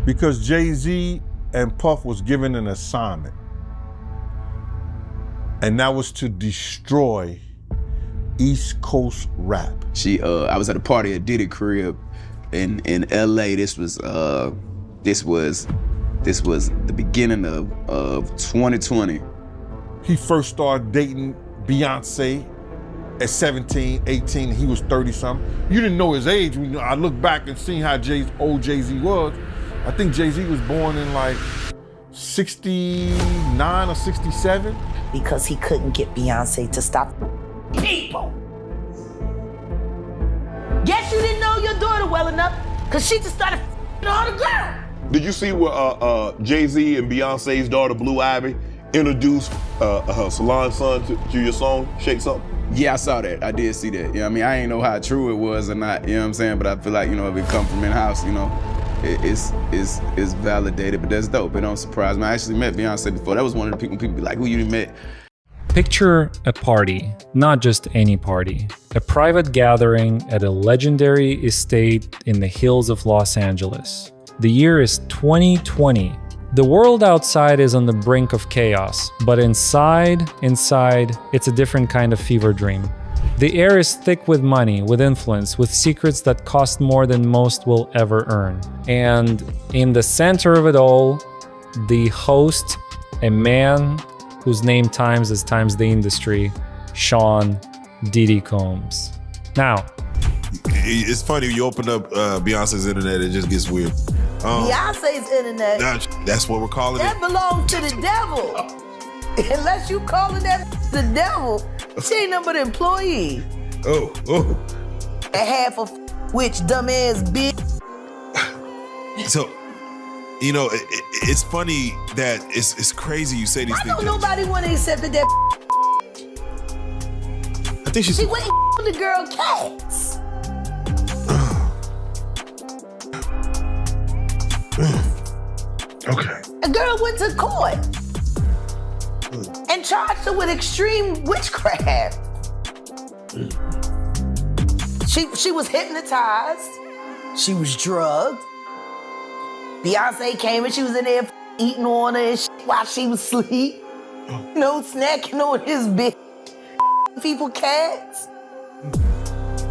Because Jay-Z and Puff was given an assignment. And that was to destroy East Coast rap. I was at a party at Diddy crib in LA. This was the beginning of 2020. He first started dating Beyoncé at 17, 18, he was 30 something. You didn't know his age. I look back and see how old Jay-Z was. I think Jay-Z was born in like 69 or 67. Because he couldn't get Beyoncé to stop people. Guess you didn't know your daughter well enough, because she just started all the girls. Did you see where Jay-Z and Beyonce's daughter, Blue Ivy, introduced her salon son to your song, Shake Something? Yeah, I saw that. I did see that. I mean, I ain't know how true it was or not, you know what I'm saying? But I feel like, if it come from in-house, it's validated, but that's dope. It don't surprise me. I actually met Beyonce before. That was one of the people be like, who you met? Picture a party, not just any party. A private gathering at a legendary estate in the hills of Los Angeles. The year is 2020. The world outside is on the brink of chaos, but inside, it's a different kind of fever dream. The air is thick with money, with influence, with secrets that cost more than most will ever earn. And in the center of it all, the host, a man whose name times the industry, Sean Diddy Combs. Now, it's funny, you open up Beyonce's internet, it just gets weird. Beyonce's internet. That's what we're calling that it. That belongs to the devil. Unless you calling that the devil, she ain't nothing but an employee. Oh. And half of which dumbass bitch. So, it's funny that it's crazy you say these things. Why don't nobody want to accept that? I think she went with the girl Cats. Okay. A girl went to court and charged her with extreme witchcraft. She was hypnotized. She was drugged. Beyonce came and she was in there eating on her and while she was asleep. Snacking on his bitch. People cats.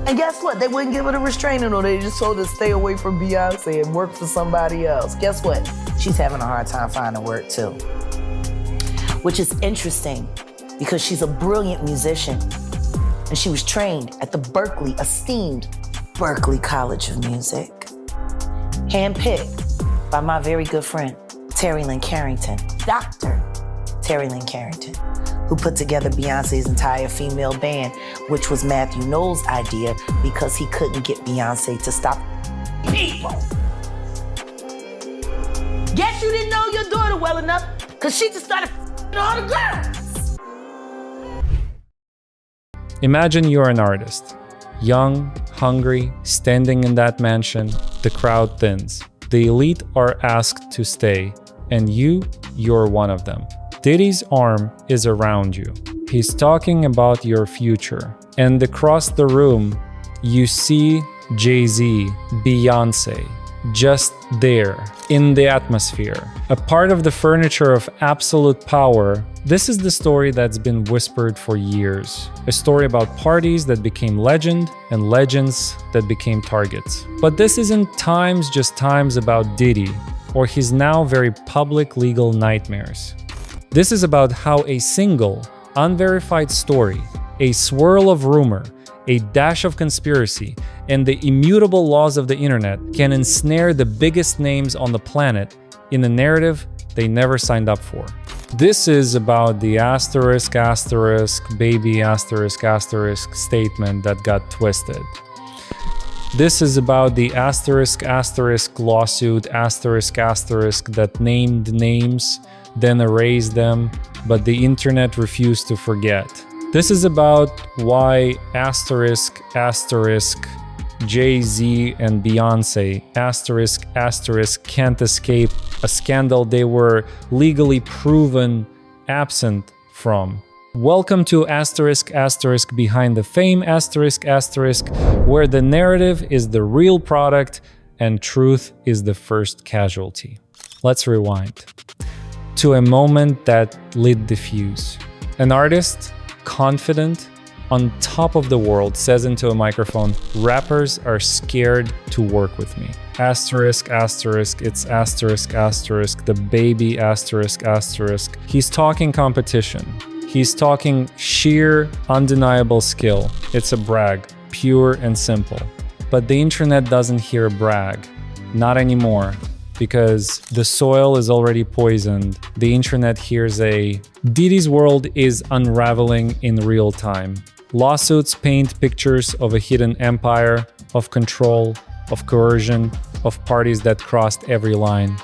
And guess what? They wouldn't give her the restraining order. They just told her to stay away from Beyonce and work for somebody else. Guess what? She's having a hard time finding work too. Which is interesting because she's a brilliant musician and she was trained at the esteemed Berklee College of Music. Handpicked by my very good friend, Terry Lynn Carrington, Dr. Terry Lynn Carrington, who put together Beyonce's entire female band, which was Matthew Knowles' idea because he couldn't get Beyonce to stop people. Guess you didn't know your daughter well enough, because she just started all the girls. Imagine you're an artist. Young, hungry, standing in that mansion, the crowd thins. The elite are asked to stay, and you're one of them. Diddy's arm is around you. He's talking about your future. And across the room, you see Jay-Z, Beyoncé, just there, in the atmosphere. A part of the furniture of absolute power. This is the story that's been whispered for years. A story about parties that became legend and legends that became targets. But this isn't just times about Diddy or his now very public legal nightmares. This is about how a single, unverified story, a swirl of rumor, a dash of conspiracy, and the immutable laws of the internet can ensnare the biggest names on the planet in a narrative they never signed up for. This is about the baby statement that got twisted. This is about the lawsuit that named names, then erased them, but the internet refused to forget. This is about why Jay-Z and Beyoncé can't escape a scandal they were legally proven absent from. Welcome to Behind the Fame where the narrative is the real product and truth is the first casualty. Let's rewind to a moment that lit the fuse. An artist, confident, on top of the world, says into a microphone, rappers are scared to work with me. Asterisk, asterisk, it's asterisk, asterisk, DaBaby, asterisk, asterisk. He's talking competition. He's talking sheer, undeniable skill. It's a brag, pure and simple. But the internet doesn't hear brag. Not anymore. Because the soil is already poisoned. The internet hears a Diddy's world is unraveling in real time. Lawsuits paint pictures of a hidden empire, of control, of coercion, of parties that crossed every line.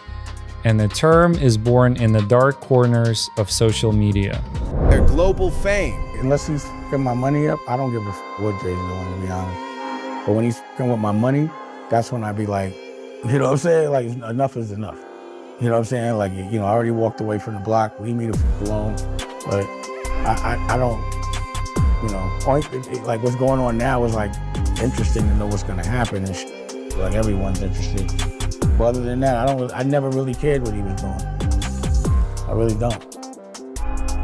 And the term is born in the dark corners of social media. Their global fame. Unless he's f***ing my money up, I don't give a f*** what Jay's doing, to be honest. But when he's f***ing with my money, that's when I be like, you know what I'm saying? Like, enough is enough. You know what I'm saying? Like, you know, I already walked away from the block. Leave me the f*** alone. But I don't, you know, like what's going on now is like interesting to know what's gonna happen and shit. Like everyone's interested. But other than that, I never really cared what he was doing. I really don't.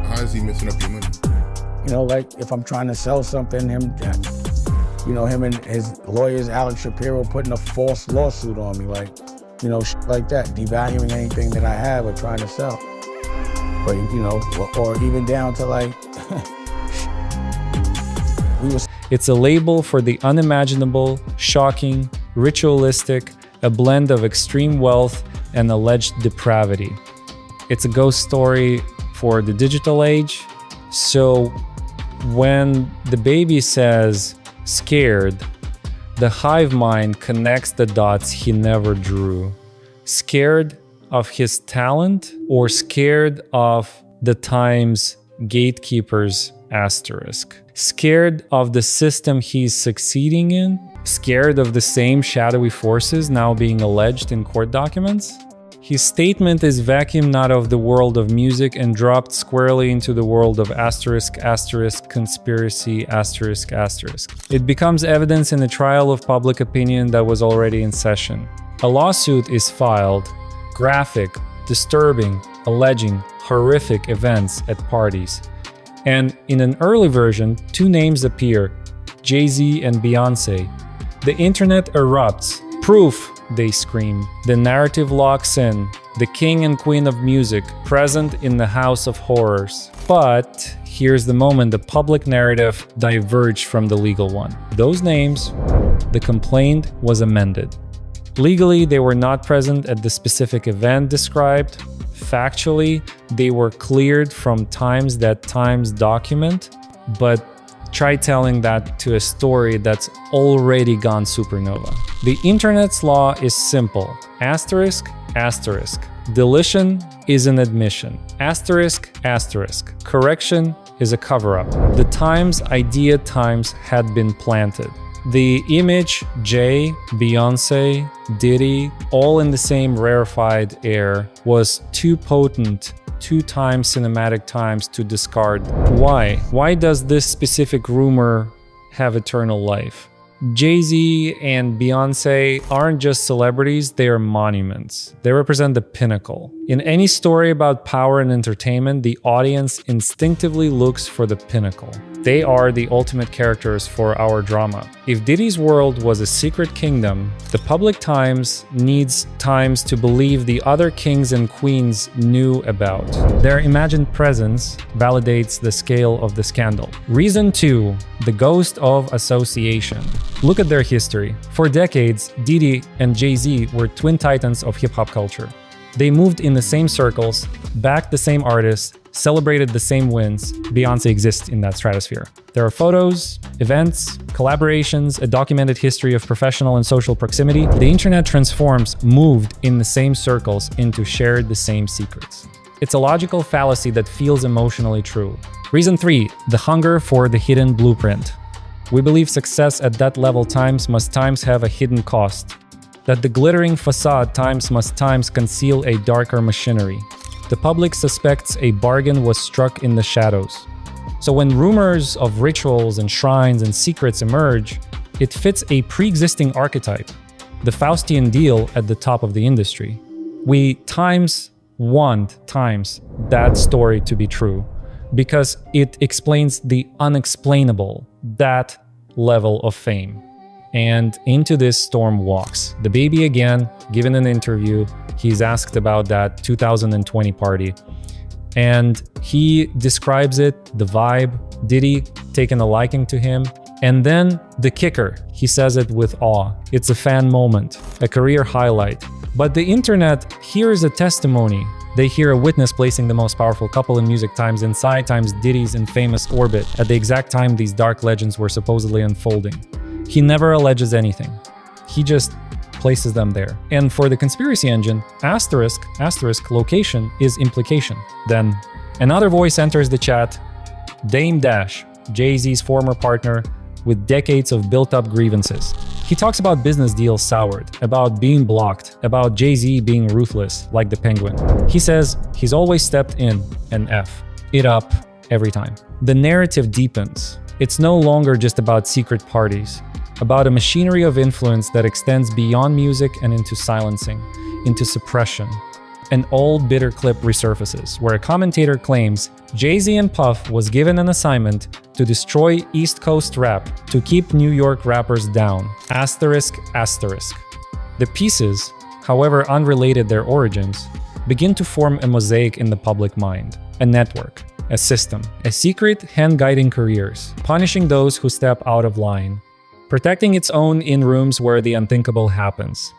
How is he messing up your money? You know, like if I'm trying to sell something, him and his lawyers, Alex Shapiro, putting a false lawsuit on me, like, you know, like that, devaluing anything that I have or trying to sell. But, you know, or even down to like, It's a label for the unimaginable, shocking, ritualistic, a blend of extreme wealth and alleged depravity. It's a ghost story for the digital age. So when DaBaby says scared, the hive mind connects the dots he never drew. Scared of his talent or scared of the time's gatekeepers, asterisk. Scared of the system he's succeeding in? Scared of the same shadowy forces now being alleged in court documents? His statement is vacuumed out of the world of music and dropped squarely into the world of asterisk, asterisk, conspiracy, asterisk, asterisk. It becomes evidence in a trial of public opinion that was already in session. A lawsuit is filed, graphic, disturbing, alleging horrific events at parties. And in an early version, two names appear, Jay-Z and Beyoncé. The internet erupts. Proof, they scream. The narrative locks in. The king and queen of music, present in the house of horrors. But here's the moment the public narrative diverged from the legal one. Those names, the complaint was amended. Legally, they were not present at the specific event described. Factually, they were cleared from times that times document, but try telling that to a story that's already gone supernova. The internet's law is simple. Asterisk, asterisk. Deletion is an admission. Asterisk, asterisk. Correction is a cover-up. The times idea times had been planted. The image, Jay, Beyoncé, Diddy, all in the same rarefied air, was too potent, 2 times cinematic times to discard. Why? Why does this specific rumor have eternal life? Jay-Z and Beyoncé aren't just celebrities, they are monuments. They represent the pinnacle. In any story about power and entertainment, the audience instinctively looks for the pinnacle. They are the ultimate characters for our drama. If Diddy's world was a secret kingdom, the public times needs times to believe the other kings and queens knew about. Their imagined presence validates the scale of the scandal. Reason 2, the ghost of association. Look at their history. For decades, Diddy and Jay-Z were twin titans of hip-hop culture. They moved in the same circles, backed the same artists, celebrated the same wins. Beyoncé exists in that stratosphere. There are photos, events, collaborations, a documented history of professional and social proximity. The internet transforms moved in the same circles into shared the same secrets. It's a logical fallacy that feels emotionally true. Reason 3, the hunger for the hidden blueprint. We believe success at that level times must times have a hidden cost. That the glittering facade times must times conceal a darker machinery. The public suspects a bargain was struck in the shadows. So when rumors of rituals and shrines and secrets emerge, it fits a pre-existing archetype. the Faustian deal at the top of the industry. We want that story to be true because it explains the unexplainable, that level of fame. And into this storm walks DaBaby again, given an interview. He's asked about that 2020 party. And he describes it, the vibe, Diddy taking a liking to him. And then the kicker, he says it with awe. It's a fan moment, a career highlight. But the internet hears a testimony. They hear a witness placing the most powerful couple in music times inside times Diddy's infamous orbit at the exact time these dark legends were supposedly unfolding. He never alleges anything. He just places them there. And for the conspiracy engine, asterisk location is implication. Then another voice enters the chat, Dame Dash, Jay-Z's former partner with decades of built-up grievances. He talks about business deals soured, about being blocked, about Jay-Z being ruthless like the Penguin. He says he's always stepped in and F it up every time. The narrative deepens. It's no longer just about secret parties, about a machinery of influence that extends beyond music and into silencing, into suppression. An old bitter clip resurfaces, where a commentator claims Jay-Z and Puff was given an assignment to destroy East Coast rap to keep New York rappers down. Asterisk. The pieces, however unrelated their origins, begin to form a mosaic in the public mind, a network, a system, a secret hand guiding careers, punishing those who step out of line, protecting its own in rooms where the unthinkable happens.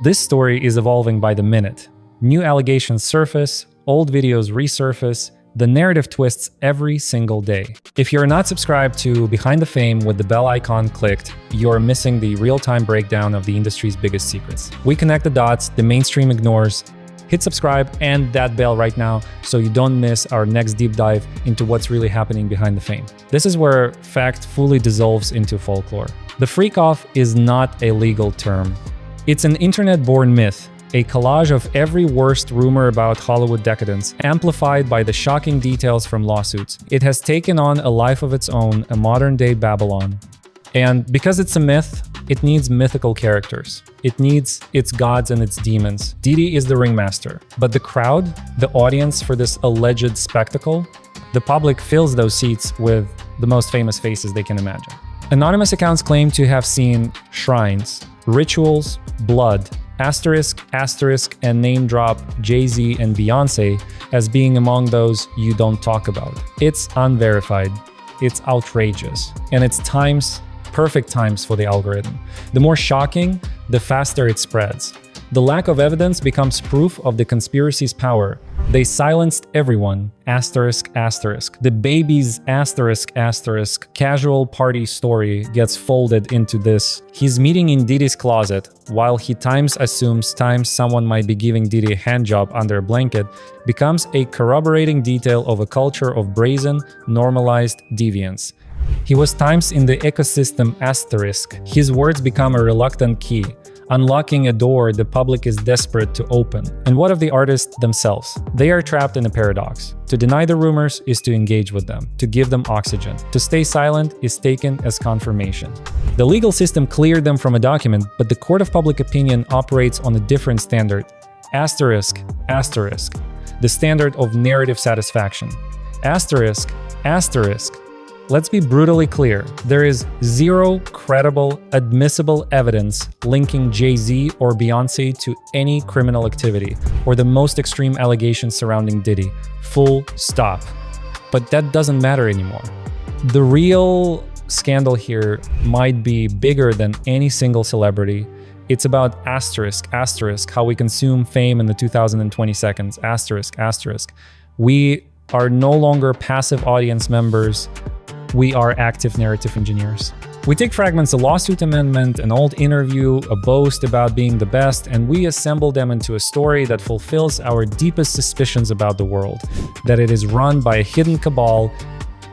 This story is evolving by the minute. New allegations surface, old videos resurface, the narrative twists every single day. If you're not subscribed to Behind the Fame with the bell icon clicked, you're missing the real-time breakdown of the industry's biggest secrets. We connect the dots the mainstream ignores. Hit subscribe and that bell right now so you don't miss our next deep dive into what's really happening behind the fame. This is where fact fully dissolves into folklore. The freak-off is not a legal term. It's an internet-born myth, a collage of every worst rumor about Hollywood decadence, amplified by the shocking details from lawsuits. It has taken on a life of its own, a modern-day Babylon. And because it's a myth, it needs mythical characters. It needs its gods and its demons. Diddy is the ringmaster, but the crowd, the audience for this alleged spectacle, the public fills those seats with the most famous faces they can imagine. Anonymous accounts claim to have seen shrines, rituals, blood, asterisk, and name drop Jay-Z and Beyoncé as being among those you don't talk about. It's unverified, it's outrageous, and it's perfect times for the algorithm. The more shocking, the faster it spreads. The lack of evidence becomes proof of the conspiracy's power. They silenced everyone, asterisk. DaBaby's asterisk casual party story gets folded into this. He's meeting in Diddy's closet, while he assumes someone might be giving Diddy a handjob under a blanket, becomes a corroborating detail of a culture of brazen, normalized deviance. He was times in the ecosystem asterisk. His words become a reluctant key, unlocking a door the public is desperate to open. And what of the artists themselves? They are trapped in a paradox. To deny the rumors is to engage with them, to give them oxygen. To stay silent is taken as confirmation. The legal system cleared them from a document, but the court of public opinion operates on a different standard. Asterisk. The standard of narrative satisfaction. Asterisk. Let's be brutally clear, there is zero credible, admissible evidence linking Jay-Z or Beyoncé to any criminal activity or the most extreme allegations surrounding Diddy. Full stop. But that doesn't matter anymore. The real scandal here might be bigger than any single celebrity. It's about asterisk, how we consume fame in the 2020 seconds, asterisk. We are no longer passive audience members. We are active narrative engineers. We take fragments, a lawsuit amendment, an old interview, a boast about being the best, and we assemble them into a story that fulfills our deepest suspicions about the world, that it is run by a hidden cabal,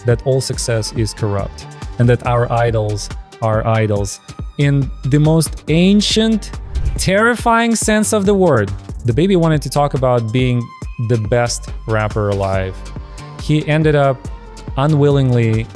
that all success is corrupt, and that our idols are idols. In the most ancient, terrifying sense of the word, DaBaby wanted to talk about being the best rapper alive. He ended up unwillingly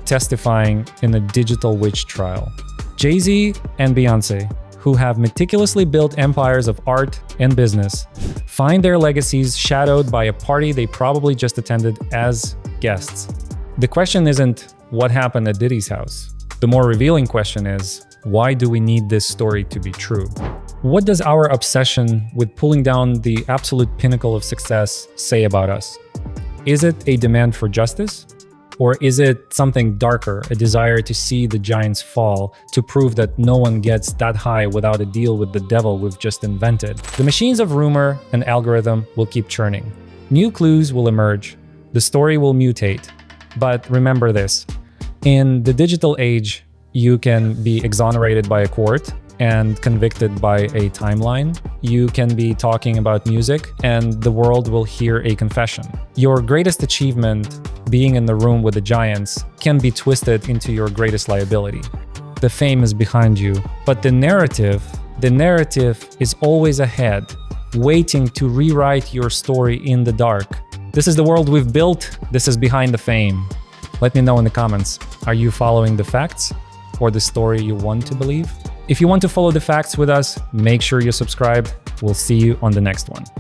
testifying in a digital witch trial. Jay-Z and Beyoncé, who have meticulously built empires of art and business find their legacies shadowed by a party they probably just attended as guests. The question isn't what happened at Diddy's house. The more revealing question is, why do we need this story to be true? What does our obsession with pulling down the absolute pinnacle of success say about us? Is it a demand for justice? Or is it something darker, a desire to see the giants fall, to prove that no one gets that high without a deal with the devil we've just invented? The machines of rumor and algorithm will keep churning. New clues will emerge. The story will mutate. But remember this, in the digital age, you can be exonerated by a court and convicted by a timeline. You can be talking about music and the world will hear a confession. Your greatest achievement, being in the room with the giants, can be twisted into your greatest liability. The fame is behind you, but the narrative is always ahead, waiting to rewrite your story in the dark. This is the world we've built. This is behind the fame. Let me know in the comments. Are you following the facts or the story you want to believe? If you want to follow the facts with us, make sure you're subscribed. We'll see you on the next one.